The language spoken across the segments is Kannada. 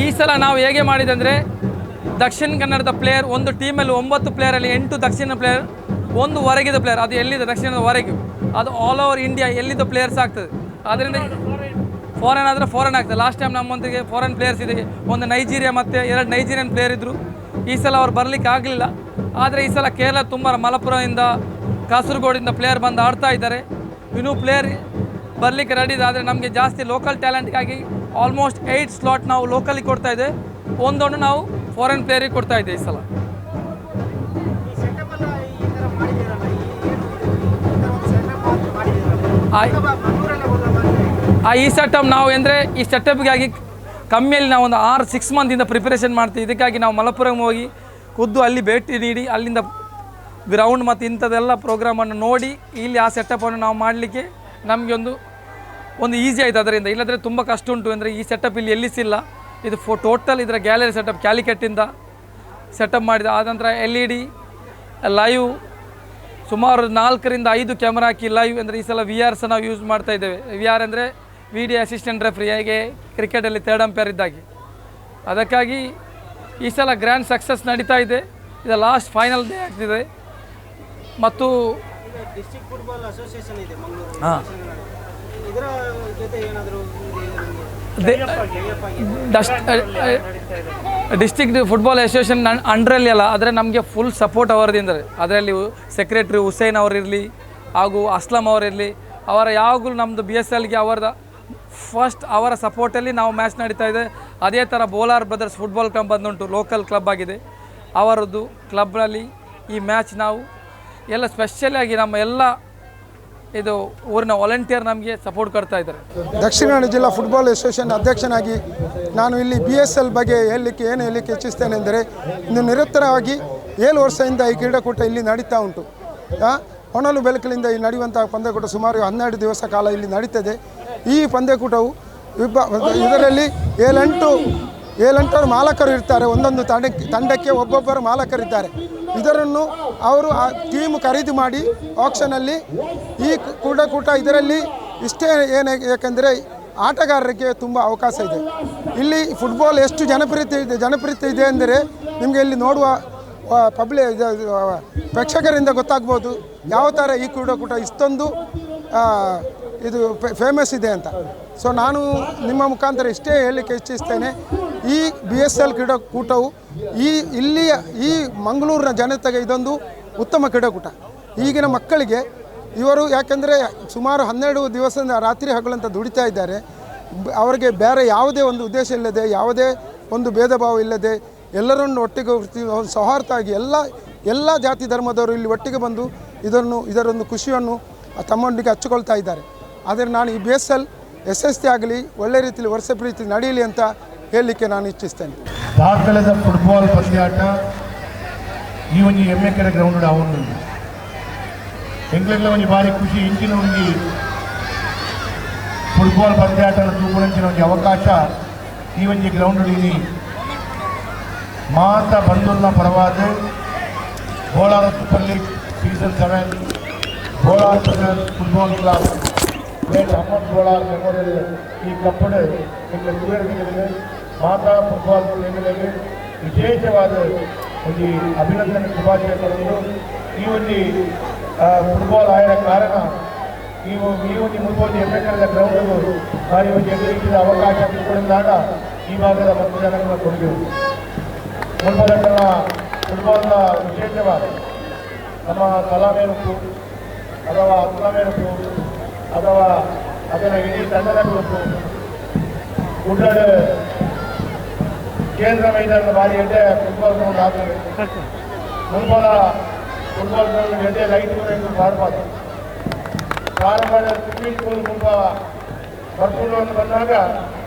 ಈ ಸಲ ನಾವು ಹೇಗೆ ಮಾಡಿದಂದರೆ ದಕ್ಷಿಣ ಕನ್ನಡದ ಪ್ಲೇಯರ್ ಒಂದು ಟೀಮಲ್ಲಿ 9 ಪ್ಲೇಯರಲ್ಲಿ 8 ದಕ್ಷಿಣ ಪ್ಲೇಯರ್, ಒಂದು ಹೊರಗಿದ ಪ್ಲೇಯರ್. ಅದು ಎಲ್ಲಿದೆ ದಕ್ಷಿಣದ ಹೊರಗೆ, ಅದು ಆಲ್ ಓವರ್ ಇಂಡಿಯಾ ಎಲ್ಲಿದ್ದ ಪ್ಲೇಯರ್ಸ್ ಆಗ್ತದೆ. ಅದರಿಂದ ಫಾರೆನ್ ಆದರೆ ಫಾರೆನ್ ಆಗ್ತದೆ. ಲಾಸ್ಟ್ ಟೈಮ್ ನಮ್ಮೊಂದಿಗೆ ಫಾರೆನ್ ಪ್ಲೇಯರ್ಸ್ ಇದೆ, ಒಂದು ನೈಜೀರಿಯಾ ಮತ್ತು 2 ನೈಜೀರಿಯನ್ ಪ್ಲೇಯರ್ ಇದ್ದರು. ಈ ಸಲ ಅವ್ರು ಬರಲಿಕ್ಕೆ ಆಗಲಿಲ್ಲ. ಆದರೆ ಈ ಸಲ ಕೇರಳ ತುಂಬ ಮಲಪುರದಿಂದ ಕಾಸರಗೋಡಿಂದ ಪ್ಲೇಯರ್ ಬಂದು ಆಡ್ತಾ ಇದ್ದಾರೆ. ಇನ್ನೂ ಪ್ಲೇಯರ್ ಬರಲಿಕ್ಕೆ ರೆಡಿ ಇದೆ. ಆದರೆ ನಮಗೆ ಜಾಸ್ತಿ ಲೋಕಲ್ ಟ್ಯಾಲೆಂಟ್ಗಾಗಿ ಆಲ್ಮೋಸ್ಟ್ 8 ಸ್ಲಾಟ್ ನಾವು ಲೋಕಲಿಗೆ ಕೊಡ್ತಾ ಇದ್ದೇವೆ, ಒಂದೊಂದು ನಾವು ಫಾರಿನ್ ಪ್ಲೇಯರಿಗೆ ಕೊಡ್ತಾ ಇದ್ದೇವೆ ಈ ಸಲ. ಈ ಸೆಟಪ್ ನಾವು ಅಂದರೆ ಈ ಸೆಟಪ್ಗಾಗಿ ಕಮ್ಮಿಯಲ್ಲಿ ನಾವು ಒಂದು 6 ಮಂತಿಂದ ಪ್ರಿಪರೇಷನ್ ಮಾಡ್ತೀವಿ. ಇದಕ್ಕಾಗಿ ನಾವು ಮಲಪುರಕ್ಕೆ ಹೋಗಿ ಖುದ್ದು ಅಲ್ಲಿ ಭೇಟಿ ನೀಡಿ ಅಲ್ಲಿಂದ ಗ್ರೌಂಡ್ ಮತ್ತು ಇಂಥದ್ದೆಲ್ಲ ಪ್ರೋಗ್ರಾಮನ್ನು ನೋಡಿ ಇಲ್ಲಿ ಆ ಸೆಟಪ್ಪನ್ನು ನಾವು ಮಾಡಲಿಕ್ಕೆ ನಮಗೆ ಒಂದು ಈಸಿ ಆಯಿತು ಅದರಿಂದ. ಇಲ್ಲದ್ರೆ ತುಂಬ ಕಷ್ಟ ಉಂಟು. ಅಂದರೆ ಈ ಸೆಟಪ್ ಇಲ್ಲಿ ಎಲ್ಲಿಸಿಲ್ಲ. ಇದು ಟೋಟಲ್ ಇದರ ಗ್ಯಾಲರಿ ಸೆಟಪ್ ಕ್ಯಾಲಿಕಟ್ಟಿಂದ ಸೆಟಪ್ ಮಾಡಿದ. ಆನಂತರ LED ಲೈವ್ ಸುಮಾರು 4 ರಿಂದ 5 ಕ್ಯಾಮ್ರಾ ಹಾಕಿ ಲೈವ್. ಅಂದರೆ ಈ ಸಲ VR ಸಹ ನಾವು ಯೂಸ್ ಮಾಡ್ತಾ ಇದ್ದೇವೆ. VR ಅಂದರೆ ವಿಡಿಯೋ ಅಸಿಸ್ಟೆಂಟ್ ರೆಫ್ರಿ, ಹೇಗೆ ಕ್ರಿಕೆಟಲ್ಲಿ 3rd ಅಂಪೈರ್ ಇದ್ದಾಗೆ. ಅದಕ್ಕಾಗಿ ಈ ಸಲ ಗ್ರ್ಯಾಂಡ್ ಸಕ್ಸಸ್ ನಡೀತಾ ಇದೆ. ಇದು ಲಾಸ್ಟ್ ಫೈನಲ್ ಡೇ ಆಗ್ತಿದೆ. ಮತ್ತು ಡಿಸ್ಟ್ರಿಕ್ಟ್ ಫುಟ್ಬಾಲ್ ಅಸೋಸಿಯೇಷನ್ ಇದೆ ಮಂಗಳೂರು, ಹಾಂ, ಇದರ ಜೊತೆ ಏನಾದರೂ ಡಿಸ್ಟ್ರಿಕ್ಟ್ ಫುಟ್ಬಾಲ್ ಅಸೋಸಿಯೇಷನ್ ಅಂಡ್ರಲ್ಲಿ ಅಲ್ಲ, ಆದರೆ ನಮಗೆ ಫುಲ್ ಸಪೋರ್ಟ್ ಅವರದಿಂದ. ಅದರಲ್ಲಿ ಸೆಕ್ರೆಟ್ರಿ ಹುಸೇನ್ ಅವರಿರಲಿ ಹಾಗೂ ಅಸ್ಲಂ ಅವರಿರಲಿ, ಅವರ ಯಾವಾಗಲೂ ನಮ್ಮದು BSLಗೆ ಅವರ ಸಪೋರ್ಟಲ್ಲಿ ನಾವು ಮ್ಯಾಚ್ ನಡೀತಾ ಇದೆ. ಅದೇ ಥರ ಬೋಲಾರ್ ಬ್ರದರ್ಸ್ ಫುಟ್ಬಾಲ್ ಕ್ಲಬ್ ಬಂದುಂಟು, ಲೋಕಲ್ ಕ್ಲಬ್ ಆಗಿದೆ. ಅವರದ್ದು ಕ್ಲಬ್ನಲ್ಲಿ ಈ ಮ್ಯಾಚ್ ನಾವು ಎಲ್ಲ ಸ್ಪೆಷಲಾಗಿ ನಮ್ಮ ಎಲ್ಲ ಇದು ಊರಿನ ವಾಲಂಟಿಯರ್ ನಮಗೆ ಸಪೋರ್ಟ್ ಕೊಡ್ತಾ ಇದ್ದಾರೆ. ದಕ್ಷಿಣ ಕನ್ನಡ ಜಿಲ್ಲಾ ಫುಟ್ಬಾಲ್ ಅಸೋಸಿಯೇಷನ್ ಅಧ್ಯಕ್ಷನಾಗಿ ನಾನು ಇಲ್ಲಿ BSL ಬಗ್ಗೆ ಏನು ಹೇಳಲಿಕ್ಕೆ ಇಚ್ಛಿಸ್ತೇನೆ ಅಂದರೆ, ಇನ್ನು ನಿರಂತರವಾಗಿ 7 ವರ್ಷದಿಂದ ಈ ಕ್ರೀಡಾಕೂಟ ಇಲ್ಲಿ ನಡೀತಾ ಉಂಟು. ಹೊನಲು ಬೆಳಕಲಿಂದ ಈ ನಡೆಯುವಂಥ ಪಂದ್ಯಕೂಟ ಸುಮಾರು 12 ದಿವಸ ಕಾಲ ಇಲ್ಲಿ ನಡೀತದೆ. ಈ ಪಂದ್ಯಕೂಟವು ಇದರಲ್ಲಿ 7-8 ಮಾಲಕರು ಇರ್ತಾರೆ. ಒಂದೊಂದು ತಂಡಕ್ಕೆ ಒಬ್ಬೊಬ್ಬರು ಮಾಲಕರಿದ್ದಾರೆ. ಇದರನ್ನು ಅವರು ಆ ಟೀಮ್ ಖರೀದಿ ಮಾಡಿ ಆಕ್ಷನಲ್ಲಿ ಈ ಕ್ರೀಡಾಕೂಟ ಇದರಲ್ಲಿ ಇಷ್ಟೇ ಏಕೆಂದರೆ ಆಟಗಾರರಿಗೆ ತುಂಬ ಅವಕಾಶ ಇದೆ. ಇಲ್ಲಿ ಫುಟ್ಬಾಲ್ ಎಷ್ಟು ಜನಪ್ರಿಯತೆ ಇದೆ ಅಂದರೆ ನಿಮಗೆ ಇಲ್ಲಿ ನೋಡುವ ಪ್ರೇಕ್ಷಕರಿಂದ ಗೊತ್ತಾಗ್ಬೋದು ಯಾವ ಥರ ಈ ಕ್ರೀಡಾಕೂಟ ಇಷ್ಟೊಂದು ಇದು ಫೇಮಸ್ ಇದೆ ಅಂತ. ಸೊ ನಾನು ನಿಮ್ಮ ಮುಖಾಂತರ ಇಷ್ಟೇ ಹೇಳಲಿಕ್ಕೆ ಇಚ್ಛಿಸ್ತೇನೆ, ಈ BSL ಕ್ರೀಡಾಕೂಟವು ಈ ಮಂಗಳೂರಿನ ಜನತೆಗೆ ಇದೊಂದು ಉತ್ತಮ ಕ್ರೀಡಾಕೂಟ. ಈಗಿನ ಮಕ್ಕಳಿಗೆ ಇವರು ಯಾಕೆಂದರೆ ಸುಮಾರು 12 ದಿವಸದಿಂದ ರಾತ್ರಿ ಹಗಲಂತ ದುಡಿತಾ ಇದ್ದಾರೆ. ಅವರಿಗೆ ಬೇರೆ ಯಾವುದೇ ಒಂದು ಉದ್ದೇಶ ಇಲ್ಲದೆ, ಯಾವುದೇ ಒಂದು ಭೇದ ಭಾವ ಇಲ್ಲದೆ ಎಲ್ಲರನ್ನು ಒಟ್ಟಿಗೆ ಒಂದು ಸೌಹಾರ್ದವಾಗಿ ಎಲ್ಲ ಜಾತಿ ಧರ್ಮದವರು ಇಲ್ಲಿ ಒಟ್ಟಿಗೆ ಬಂದು ಇದರೊಂದು ಖುಷಿಯನ್ನು ತಮ್ಮೊಂದಿಗೆ ಹಚ್ಚಿಕೊಳ್ತಾ ಇದ್ದಾರೆ. ಆದರೆ ನಾನು ಈ BSL ಯಶಸ್ವಿ ಆಗಲಿ, ಒಳ್ಳೆ ರೀತಿಯಲ್ಲಿ ವರ್ಷ ಪ್ರೀತಿ ನಡೆಯಲಿ ಅಂತ ಹೇಳಲಿಕ್ಕೆ ನಾನು ಇಚ್ಛಿಸ್ತೇನೆ. ದಾಖಲೆದ ಫುಟ್ಬಾಲ್ ಪಂದ್ಯಾಟ ಈ ಒಂದು ಎಮ್ಮೆಕೆರೆ ಗ್ರೌಂಡ್ ಅವನು ಎಂಗ್ಲೆಂಡ್ಲ ಒಂದು ಭಾರಿ ಖುಷಿ. ಇಂಚಿನ ಒಂದು ಫುಟ್ಬಾಲ್ ಪಂದ್ಯಾಟ ತೂಗುವಂಚಿನ ಒಂದು ಅವಕಾಶ ಈ ಒಂದು ಗ್ರೌಂಡ್ ಮಾತ ಬಂದುಲ್ಲ ಪರವಾದ Bolar super league season 7 Bolar football club Ahmad Bolar memorial ಈ ಕಪ್ಪಡೆ ಮಾತಾ ಫುಟ್ಬಾಲ್ ಪ್ರೇಮಿಗಳಿಗೆ ವಿಶೇಷವಾದ ಒಂದು ಅಭಿನಂದನೆ ಶುಭಾಶಯಗಳು. ಈ ಒಂದು ಫುಟ್ಬಾಲ್ ಆಯ್ದ ಕಾರಣ ಈ ಒಂದು ಮುನ್ಬೋದು ಎಮ್ಮೆಕರದ ಗ್ರೌಂಡ್ ಭಾರಿ ಒಂದು ಎದುರಿಸಿದ ಅವಕಾಶ ತಿಳ್ಕೊಂಡಾಗ ಈ ಭಾಗದ ಮತ್ತು ಜನಗಳ ಕೊಡುಗೆ ಮುನ್ಬೋಧಕರ ಫುಟ್ಬಾಲ್ನ ವಿಶೇಷವಾದ ನಮ್ಮ ಕಲಾಮೇರಪ್ಪು ಅಥವಾ ಅಸ್ಲಾಮೇರಪ್ಪು ಅಥವಾ ಅದರ ಇಡೀ ತಂಡದ ಕುರಿತು ಉಡ್ಡಾಡ ಕೇಂದ್ರ ಮೈದಾನದ ಭಾರಿ ಎಡ್ಡೆ ಫುಟ್ಬಾಲ್ ಗ್ರೌಂಡ್ ಆಗ್ತದೆ. ಮುನ್ಬೋಧ ಫುಟ್ಬಾಲ್ ಗ್ರೌಂಡ್ ಎಡ್ಡೆ ಲೈಟ್ ಮಾಡಬಾರ್ದು. ಪ್ರಾರಂಭದ ಸ್ವಿಮ್ಮಿಂಗ್ ಪೂಲ್ ಮುಂಬ ಬರ್ಕೊಂಡು ಅಂತ ಬಂದಾಗ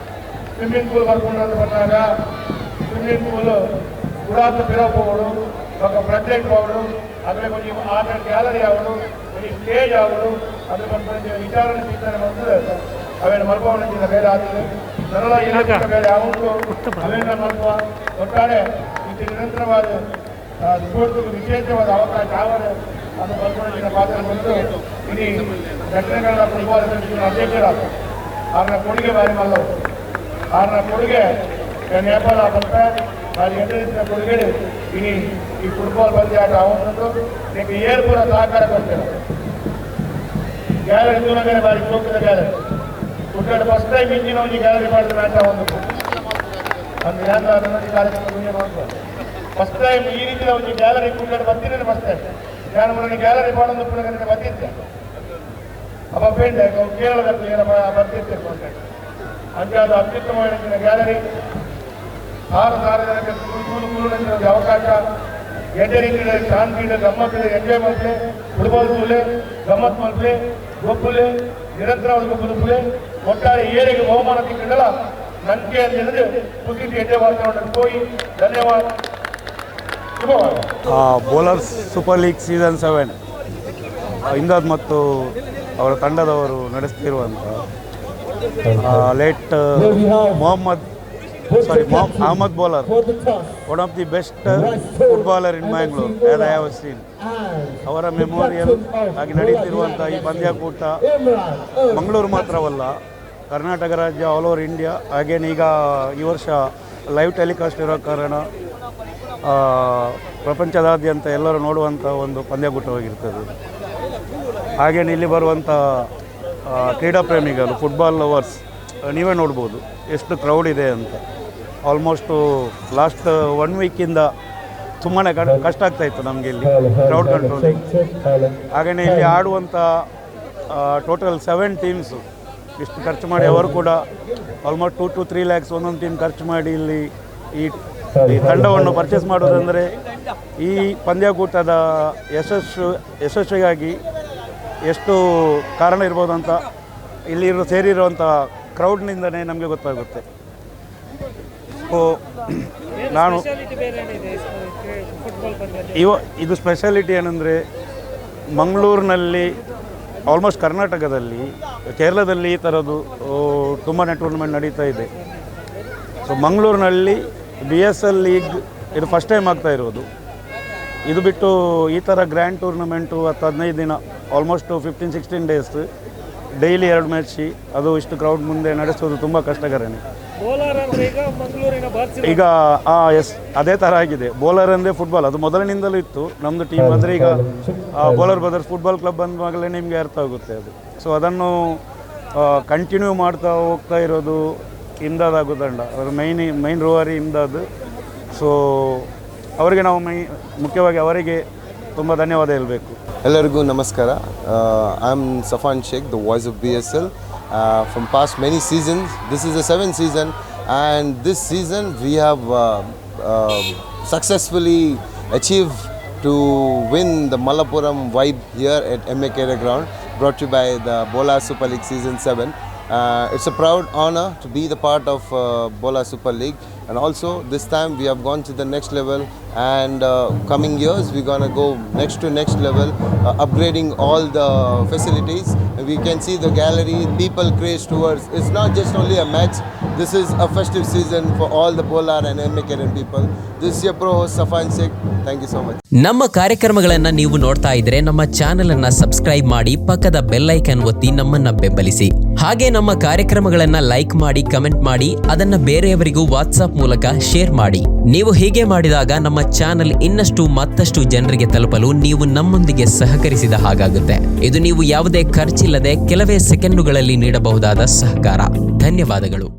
ಸ್ವಿಮ್ಮಿಂಗ್ ಪೂಲ್ ಪುರಾತ ಪಿರಪ್ಪಗಳು ఒక ప్రత్యేక అవడం అక్కడ కొంచెం ఆట గ్యాలరీ అవడం కొంచెం స్టేజ్ అవడం ಅದು కొంచెం ವಿಚಾರಣೆ ಚಿಂತನೆ ಬಂದರೆ ಅವೇನು ಮಲ್ಪವನ್ನ ಬೇರೆ ಆಗ್ತದೆ ನರಳ ಇಲಾಖೆ ಬೇರೆ ಯಾವುದು ಅವೇನ ಮಲ್ಪ ಒಟ್ಟಾರೆ ಇದು ನಿರಂತರವಾದ ಸ್ಪೋರ್ಟ್ಸ್ಗೆ ವಿಶೇಷವಾದ ಅವಕಾಶ ಆವರ ಅದು ಮಲ್ಪವನ್ನ ಪಾತ್ರ ಬಂದು ಇಡೀ ದಕ್ಷಿಣ ಕನ್ನಡ ಫುಟ್ಬಾಲ್ ಅಸೋಸಿಯೇಷನ್ ಅಧ್ಯಕ್ಷರಾದ ಅವ್ರನ್ನ ಕೊಡುಗೆ ಬಾರಿ ಮಲ್ಲವು ಅವ್ರನ್ನ ಕೊಡುಗೆ dan Nepal apa hari ini kita bergede ini di football berjalan tahun itu dengan year pura sahakara kerja. Gallery itu negara balik ke kita gallery. Kita first time ini nong di gallery pada match tahun itu. Anda lihat ada di gallery punya nonton. First time ini kita di gallery kita berarti ini first time. Jangan mulai gallery pada untuk punya kita berarti itu. Apa benda kalau Kerala dah punya apa berarti itu first time. Anda ada ಅತ್ಯುತ್ತಮವಾದ ಗ್ಯಾಲರಿ 6,000 ಜನಕ್ಕೆ ಕೂಡಲಿನ ಅವಕಾಶ ಎಡ್ಡೆ ರೀತಿಯ ಶಾಂತಿ ಇದೆ ಗಮ್ಮತ್ತಿದೆ ಎಂಜಾಯ್ ಮಾಡ್ಲಿ ಫುಟ್ಬಾಲ್ ಪ್ಲೇ ಗಮ್ಮತ್ ಮಾಡ್ಲಿ ಗೊಬ್ಬಲೆ ನಿರಂತರವಾದ ಗೊಬ್ಬಲೆ ಒಟ್ಟಾರೆ ಏರಿಗೆ ಬಹುಮಾನ ತಿಂಗಳಲ್ಲ ನಂಬಿಕೆ ಅಂದರೆ ಖುಷಿ ಎಡ್ಡೆ ವಾತಾವರಣ ಹೋಗಿ ಧನ್ಯವಾದ ಬೌಲರ್ಸ್ ಸೂಪರ್ ಲೀಗ್ ಸೀಸನ್ 7 ಇಂದಾದ್ ಮತ್ತು ಅವರ ತಂಡದವರು ನಡೆಸ್ತಿರುವಂಥ late Ahmed Bolar one of the best footballer in Mangalore as I have seen ಅವರ ಮೆಮೋರಿಯಲ್ ಆಗಿ ನಡೀತಿರುವಂಥ ಈ ಪಂದ್ಯಾಕೂಟ ಮಂಗಳೂರು ಮಾತ್ರವಲ್ಲ ಕರ್ನಾಟಕ ರಾಜ್ಯ ಆಲ್ ಓವರ್ ಇಂಡಿಯಾ ಹಾಗೇನು ಈಗ ಈ ವರ್ಷ ಲೈವ್ ಟೆಲಿಕಾಸ್ಟ್ ಇರೋ ಕಾರಣ ಪ್ರಪಂಚದಾದ್ಯಂತ ಎಲ್ಲರೂ ನೋಡುವಂಥ ಒಂದು ಪಂದ್ಯಕೂಟವಾಗಿರ್ತದೆ. ಹಾಗೇನು ಇಲ್ಲಿ ಬರುವಂಥ ಕ್ರೀಡಾ ಪ್ರೇಮಿಗಳು ಫುಟ್ಬಾಲ್ ಲವರ್ಸ್ ನೀವೇ ನೋಡ್ಬೋದು ಎಷ್ಟು ಕ್ರೌಡ್ ಇದೆ ಅಂತ. ಆಲ್ಮೋಸ್ಟು ಲಾಸ್ಟ್ 1 ವೀಕಿಂದ ತುಂಬಾ ಕಷ್ಟ ಆಗ್ತಾಯಿತ್ತು ನಮಗೆ ಇಲ್ಲಿ ಕ್ರೌಡ್ ಕಂಟ್ರೋಲಿಂಗ್. ಹಾಗೆಯೇ ಇಲ್ಲಿ ಆಡುವಂಥ ಟೋಟಲ್ 7 ಟೀಮ್ಸು ಇಷ್ಟು ಖರ್ಚು ಮಾಡಿ ಅವರು ಕೂಡ ಆಲ್ಮೋಸ್ಟ್ 2 to 3 lakhs ಒಂದೊಂದು ಟೀಮ್ ಖರ್ಚು ಮಾಡಿ ಇಲ್ಲಿ ಈ ತಂಡವನ್ನು ಪರ್ಚೇಸ್ ಮಾಡೋದಂದರೆ ಈ ಪಂದ್ಯಕೂಟದ ಯಶಸ್ವಿಗಾಗಿ ಎಷ್ಟು ಕಾರಣ ಇರ್ಬೋದು ಅಂತ ಇಲ್ಲಿರೋ ಸೇರಿರುವಂಥ ಕ್ರೌಡ್ನಿಂದನೇ ನಮಗೆ ಗೊತ್ತಾಗುತ್ತೆ. ಸೊ ನಾನು ಇದು ಸ್ಪೆಷಾಲಿಟಿ ಏನಂದರೆ ಮಂಗಳೂರಿನಲ್ಲಿ ಆಲ್ಮೋಸ್ಟ್ ಕರ್ನಾಟಕದಲ್ಲಿ ಕೇರಳದಲ್ಲಿ ಈ ಥರದ್ದು ತುಂಬಾ ಟೂರ್ನಮೆಂಟ್ ನಡೀತಾ ಇದೆ. ಸೊ ಮಂಗಳೂರಿನಲ್ಲಿ BSL ಲೀಗ್ ಇದು ಫಸ್ಟ್ ಟೈಮ್ ಆಗ್ತಾ ಇರೋದು. ಇದು ಬಿಟ್ಟು ಈ ಥರ ಗ್ರ್ಯಾಂಡ್ ಟೂರ್ನಮೆಂಟು 15 ದಿನ ಆಲ್ಮೋಸ್ಟ್ 15-16 ಡೇಸ್ ಡೈಲಿ 2 ಮ್ಯಾಚ್ ಅದು ಇಷ್ಟು ಕ್ರೌಡ್ ಮುಂದೆ ನಡೆಸೋದು ತುಂಬ ಕಷ್ಟಕರನೇ. ಈಗ ಎಸ್ ಅದೇ ಥರ ಆಗಿದೆ. ಬೌಲರ್ ಅಂದರೆ ಫುಟ್ಬಾಲ್ ಅದು ಮೊದಲಿನಿಂದಲೂ ಇತ್ತು ನಮ್ಮದು ಟೀಮ್. ಅಂದರೆ ಈಗ ಬೌಲರ್ ಬ್ರದರ್ಸ್ ಫುಟ್ಬಾಲ್ ಕ್ಲಬ್ ಅಂದವಾಗಲೇ ನಿಮಗೆ ಅರ್ಥ ಆಗುತ್ತೆ ಅದು. ಸೊ ಅದನ್ನು ಕಂಟಿನ್ಯೂ ಮಾಡ್ತಾ ಹೋಗ್ತಾ ಇರೋದು ಇಮ್ದಾದ್ ಹಾಗೂ ತಂಡ ಅದರ ಮೈನ್ ರೂವಾರಿ ಇಮ್ದಾದ್. ಸೊ ಅವರಿಗೆ ನಾವು ಮುಖ್ಯವಾಗಿ ಅವರಿಗೆ ತುಂಬ ಧನ್ಯವಾದ ಹೇಳಬೇಕು. ಎಲ್ಲರಿಗೂ ನಮಸ್ಕಾರ. I am Safan Sheikh, the voice of BSL. From past many seasons, this is the 7th season, and this season we have successfully achieved to win the Malappuram vibe here at MA ground, brought to you by the Bola Super League Season 7. It's a proud honor to be the part of Bola Super League, and also this time we have gone to the next level, and coming years we're going to go next level, upgrading all the facilities. We can see the gallery, people craze towards, it's not just only a match, this is a festive season for all the Bolar and MA people. This is your pro host Safan Sheikh. Thank you so much. ನಮ್ಮ ಕಾರ್ಯಕ್ರಮಗಳನ್ನು ನೀವು ನೋಡ್ತಾ ಇದ್ರೆ ನಮ್ಮ ಚಾನೆಲ್ ಅನ್ನ ಸಬ್ಸ್ಕ್ರೈಬ್ ಮಾಡಿ ಪಕ್ಕದ ಬೆಲ್ ಐಕಾನ್ ಒತ್ತಿ ನಮ್ಮನ್ನ ಬೆಂಬಲಿಸಿ. ಹಾಗೆ ನಮ್ಮ ಕಾರ್ಯಕ್ರಮಗಳನ್ನ ಲೈಕ್ ಮಾಡಿ, ಕಮೆಂಟ್ ಮಾಡಿ, ಅದನ್ನ ಬೇರೆಯವರಿಗೂ ವಾಟ್ಸ್ಆಪ್ ಮೂಲಕ ಶೇರ್ ಮಾಡಿ. ನೀವು ಹೀಗೆ ಮಾಡಿದಾಗ ನಮ್ಮ ಚಾನೆಲ್ ಇನ್ನಷ್ಟು ಮತ್ತಷ್ಟು ಜನರಿಗೆ ತಲುಪಲು ನೀವು ನಮ್ಮೊಂದಿಗೆ ಸಹಕರಿಸಿದ ಹಾಗಾಗುತ್ತೆ. ಇದು ನೀವು ಯಾವುದೇ ಖರ್ಚಿಲ್ಲದೆ ಕೆಲವೇ ಸೆಕೆಂಡುಗಳಲ್ಲಿ ನೀಡಬಹುದಾದ ಸಹಕಾರ. ಧನ್ಯವಾದಗಳು.